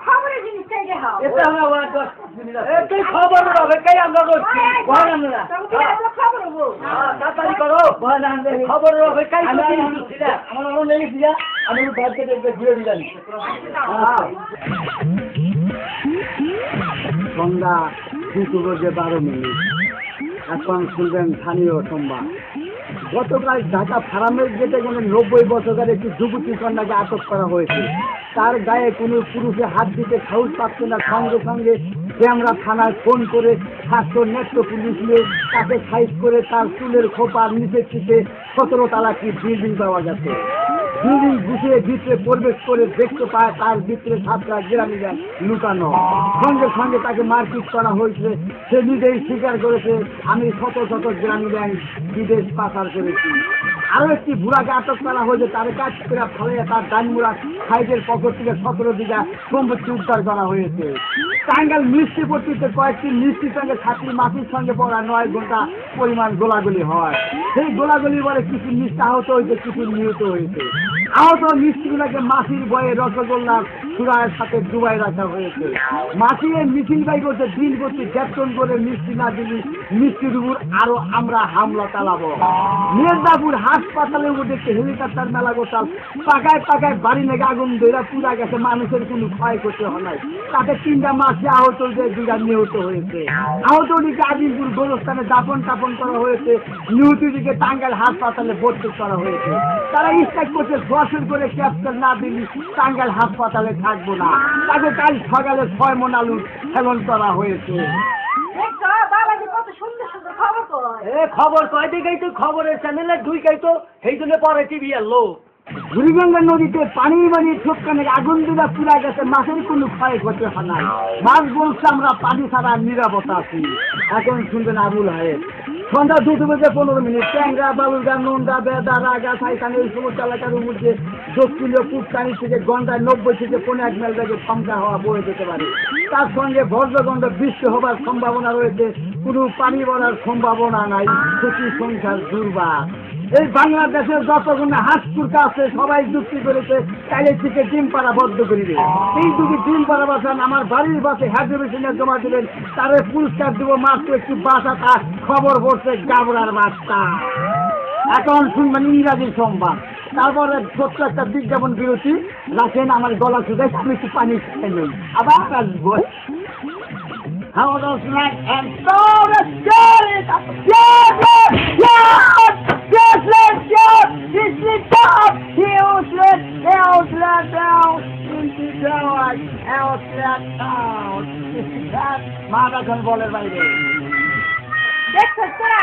খবরের জিনিস চাইলে হাও এটা আমরা তুই খবর হবে কে আমরা করছি বল আমরা খবর হবো তাড়াতাড়ি করো বল আমরা খবর হবে কে আমার অন্য নেই দিয়া আমি বাদ থেকে ঘুরে দিলাম সন্ধ্যা 2:12 এখন শুনবেন স্থানীয় সংবাদ। গতকাল ঢাকা ফার্মের গেটে কোনো 90 বছরের একটি যুবতী কন্যাকে আটক করা হয়েছে। তার গায়ে কোনো পুরুষে হাত দিতে সাহস পাচ্ছে না। সঙ্গে সঙ্গে ক্যামেরা থানায় ফোন করে স্বাস্থ্য নেত্র পুলিশ নিয়ে তাকে সাইজ করে তার চুলের খোপার নিচের থেকে 17 তলা কি বিল্ডিং পাওয়া গেছে। বিল্ডিং গুছিয়ে ভিতরে প্রবেশ করে দেখতে পায় তার ভিতরে 7টা গ্রামী ব্যাংক লুকানো। সঙ্গে সঙ্গে তাকে মারপিট করা হয়েছে। সে নিজেই স্বীকার করেছে, আমি শত শত গ্রামী ব্যাংক বিদেশ পাচার করেছি। আরো একটি বুড়াকে আটক করা হয়েছে। তার কাছ থেকে ফলে তার ডানমুড়া সাইডের পকেট থেকে 17 বিঘা সম্পত্তি উদ্ধার করা হয়েছে। টাঙ্গাইল মিষ্টি পট্টিতে কয়েকটি মিষ্টির সঙ্গে ছাত্রী মাটির সঙ্গে পড়া 9 ঘন্টা পরিমাণ গোলাগুলি হয়। সেই গোলাগুলি বলে কিছু মিষ্টি আহত হয়েছে, কিছু নিহত হয়েছে। আহত মিষ্টিগুলোকে মাসির বয়ে রসগোল্লা চূড়ার সাথে ডুবাই রাখা হয়েছে। মাসির মিছিল বাই করছে দিন প্রতি 1.5 টন করে মিষ্টি না দিলি মিষ্টির উপর আরো আমরা হামলা চালাবো। মির্জাপুর হাসপাতালে উঠেছে হেলিকপ্টার মেলা গোসাল পাকায় পাকায় বাড়ি লেগে আগুন ধরে পুরা গেছে। মানুষের কোনো ক্ষয় করতে হয় নাই। তাতে 3টা মাসে আহত হয়েছে, 2টা নিহত হয়েছে। আহতটিকে আজিমপুর গোরস্থানে দাপন কাপন করা হয়েছে। নিহতটিকে টাঙ্গাইল হাসপাতালে ভর্তি করা হয়েছে। তারা স্ট্রাইক করছে, ফসল করে ক্যাপচার না দিলি টাঙ্গাইল হাসপাতালে থাকবো না। তাকে কাল সকালে 6 মণ আলু সেবন করা হয়েছে। খবর কয় দিকেই তো খবরের চ্যানেলে ঢুকাই তো সেই জন্য পরে টিভি এলো। বুড়িগঙ্গা নদীতে পানি ঠোপকানে আগুন দিলা পুরা গেছে। মাছের কোনো ক্ষয় করতে হয় না। মাছ বলছে আমরা পানি ছাড়া নিরাপত্তা আছি। এখন শুনবেন আবুল হায়ের। সন্ধ্যা 2:15 ট্যাংরা বালুরগা নোনরা বেদা রাগা সাইখানে এই সমস্ত এলাকার মধ্যে দক্ষিণীয় কুটকানি থেকে গন্ডায় 90 থেকে 1.5 মাইল বেগে থমকা হওয়া বয়ে যেতে পারে। তার সঙ্গে বজ্রগণ্ড বৃষ্টি হবার সম্ভাবনা রয়েছে। কোনো পানি বলার সম্ভাবনা নাই। ক্ষতি সংখ্যার দুর্বার। এই বাংলাদেশের যতগুলো হাঁসকুরকা আছে সবাই যুক্তি করেছে কালে থেকে ডিম পাড়া বদ্ধ করিবে। এই যদি ডিম পাড়া বাসান আমার বাড়ির বাসে হ্যাড্রোভেশনে জমা দেবেন, তারে পুরস্কার দেবো মাত্র একটি বাসা। তার খবর পড়ছে গাবড়ার বাচ্চা। এখন শুনবেন ইংরাজি সংবাদ। তারপরে ছোট্ট একটা বিজ্ঞাপন বিরতি রাখেন। আমার গলা শুকায়, আমি একটু পানি খেয়ে নেই, আবার আসবো। How those like and so the story. Yes, let's go. This is top. Outlet down. Into down. Outlet down. This is that. Mother বলের বাইরে। দেখো তোরা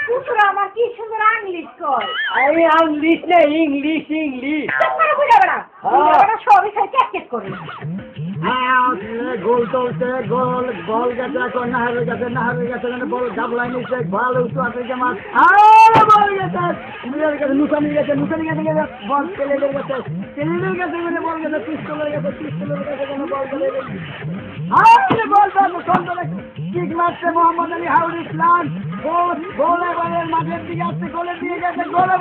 পুতুরা আমার কি সুন্দর ইংলিশ কয়। আমি ইংলিশ না ইংলিশ। তোমরা বুঝাবে না। তোমরা সবই খাই ক্যাকেট করে। গোল চলছে, বল গেছে এখন নাহারের কাছে বল ডাবলাই নিচ্ছে, বল উঁচু আছে মাছ বল গেছে নুসানি গেছে বল ছেলেদের গেছে বল গেছে পিস্তলের কাছে কেন বল চলে গেছে বল ঠিক মারছে মোহাম্মদ আলী হাউল ইসলাম। গোলে মাঠের দিকে আসছে, গোলে দিয়ে গেছে, গোলে